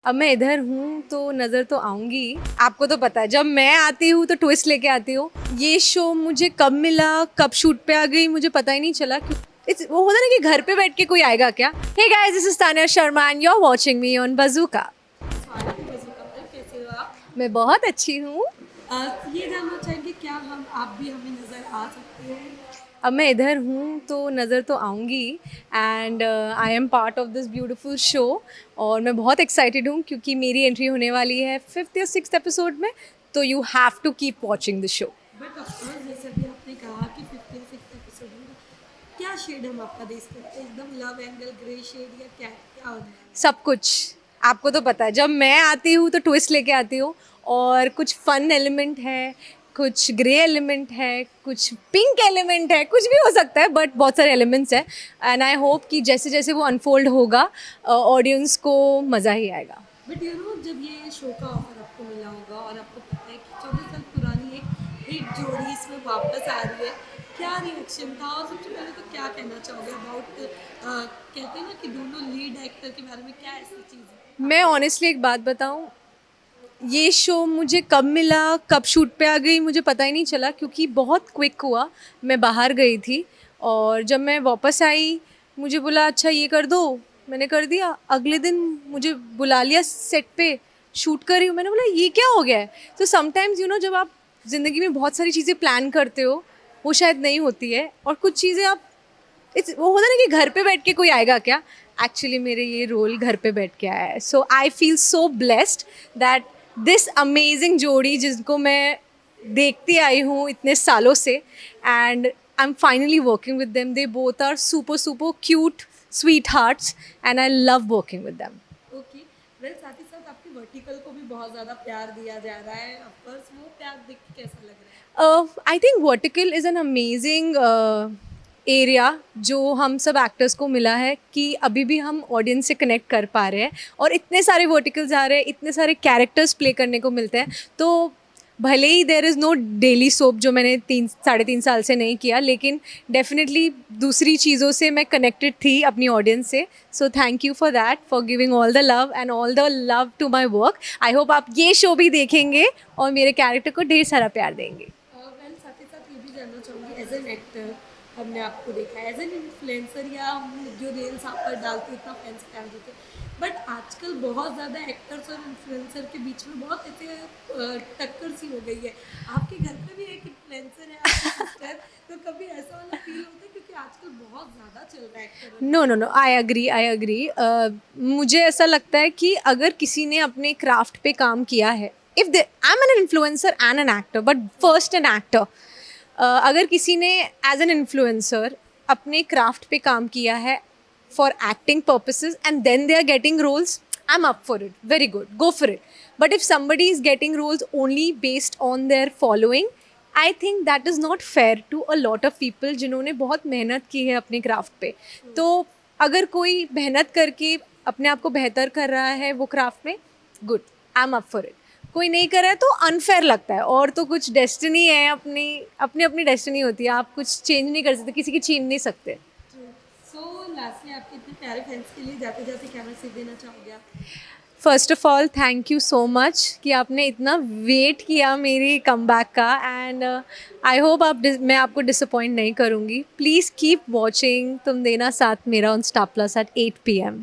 अब मैं इधर हूँ तो नज़र तो आऊँगी। आपको तो पता है जब मैं आती हूँ तो ट्विस्ट लेके आती हूँ। ये शो मुझे कब मिला, कब शूट पे आ गई मुझे पता ही नहीं चला। वो होता ना कि घर पे बैठ के कोई आएगा क्या। Hey guys, this is Tania Sharma and you are watching me on Bazooka. कैसे हो आप? मैं बहुत अच्छी हूँ। ये जानना चाहेंगे क्या आप भी हमें नज़र आ सकते हैं? अब मैं इधर हूँ तो नज़र तो आऊँगी and I am part of this beautiful show. और मैं बहुत एक्साइटेड हूँ क्योंकि मेरी एंट्री होने वाली है 5th या 6th एपिसोड में। तो you have to keep watching the show. But of course जैसे अभी आपने कहा कि 50 या 60 एपिसोड में क्या शेड हम आपका देख सकते हैं? एकदम लव एंगल ग्रे शेड या क्या क्या होने वाला है? सब कुछ। आपको तो पता है जब मैं आती हूँ तो ट्विस्ट लेके आती हूँ। और कुछ फन एलिमेंट है, कुछ ग्रे एलिमेंट है, कुछ पिंक एलिमेंट है, कुछ भी हो सकता है बट बहुत सारे एलिमेंट्स हैं। एंड आई होप कि जैसे जैसे वो अनफोल्ड होगा ऑडियंस को मज़ा ही आएगा। बट जब ये शो का ऑफर आपको मिला होगा और आपको पता है कि 14 साल पुरानी एक हिट जोड़ी इसमें वापस आ रही है, क्या रिएक्शन था? और सबसे पहले तो क्या कहना चाहोगे अबाउट कहते हैं ना कि दोनों लीड एक्टर के बारे में, क्या ऐसी चीज़ है? मैं ऑनेस्टली एक बात बताऊँ, ये शो मुझे कब मिला, कब शूट पे आ गई मुझे पता ही नहीं चला क्योंकि बहुत क्विक हुआ। मैं बाहर गई थी और जब मैं वापस आई मुझे बोला अच्छा ये कर दो, मैंने कर दिया। अगले दिन मुझे बुला लिया सेट पे, शूट कर रही हूँ। मैंने बोला ये क्या हो गया है। तो समटाइम्स जब आप ज़िंदगी में बहुत सारी चीज़ें प्लान करते हो वो शायद नहीं होती है और कुछ चीज़ें आप वो होता ना कि घर पे बैठ के कोई आएगा क्या। एक्चुअली मेरे ये रोल घर पे बैठ के आया है। So I feel so blessed that this amazing जोड़ी जिनको मैं देखती आई हूँ इतने सालों से and I am finally working with them. They both are super super cute sweethearts and I love working with them. Okay. Well, साथ ही साथ आपकी वर्टिकल को भी बहुत ज़्यादा प्यार दिया जा रहा है। ऑफकोर्स वो प्यार देख के कैसा लग रहा है? I think vertical is an amazing area जो हम सब एक्टर्स को मिला है कि अभी भी हम ऑडियंस से कनेक्ट कर पा रहे हैं और इतने सारे वर्टिकल्स आ रहे हैं, इतने सारे कैरेक्टर्स प्ले करने को मिलते हैं। तो भले ही there is no daily soap जो मैंने 3-3.5 साल से नहीं किया, लेकिन डेफिनेटली दूसरी चीज़ों से मैं कनेक्टेड थी अपनी ऑडियंस से। So thank you for that, for giving all the love and all the love to my work. I hope आप ये शो भी देखेंगे और मेरे कैरेक्टर को ढेर सारा प्यार देंगे। वेल, साथ ही साथ ये भी जानना चाहूँगी, एज एन एक्टर हमने आपको देखा है, एज एन इन्फ्लुएंसर या हम जो रील्स आप पर डालते हैं इतना फैंस प्यार देते हैं, बट आजकल बहुत ज़्यादा एक्टर्स और इन्फ्लुएंसर के बीच में बहुत ऐसे टक्कर सी हो गई है। आपके घर पे भी एक इन्फ्लुएंसर है, आपकी सिस्टर, तो कभी ऐसा वाला फील होता है क्योंकि आजकल बहुत ज़्यादा चल रहा है actor? No no no, I agree. मुझे ऐसा लगता है कि अगर किसी ने अपने क्राफ्ट पे काम किया है, if they I am an influencer and an actor but first an actor. अगर किसी ने एज एन इन्फ्लुएंसर अपने क्राफ्ट पे काम किया है for acting purposes and then they are getting roles, I am up for it, very good, go for it. But if somebody is getting roles only based on their following, I think that is not fair to a lot of people जिन्होंने बहुत मेहनत की है अपने craft पे। तो अगर कोई मेहनत करके अपने आप को बेहतर कर रहा है वो क्राफ्ट में, good, I am up for it. कोई नहीं कर रहा है तो अनफेयर लगता है। और तो कुछ डेस्टिनी है, अपनी अपनी अपनी डेस्टिनी होती है, आप कुछ चेंज नहीं कर सकते, किसी की छीन नहीं सकते। सो लास्टली आपके इतने प्यारे फैंस के लिए जाते जाते क्या मैसेज देना चाहोगे आप? First of all thank you so much कि आपने इतना वेट किया मेरी कमबैक का एंड आई होप मैं आपको डिसअपॉइंट नहीं करूँगी। प्लीज़ कीप वॉचिंग तुम देना साथ मेरा on Star Plus at 8 PM।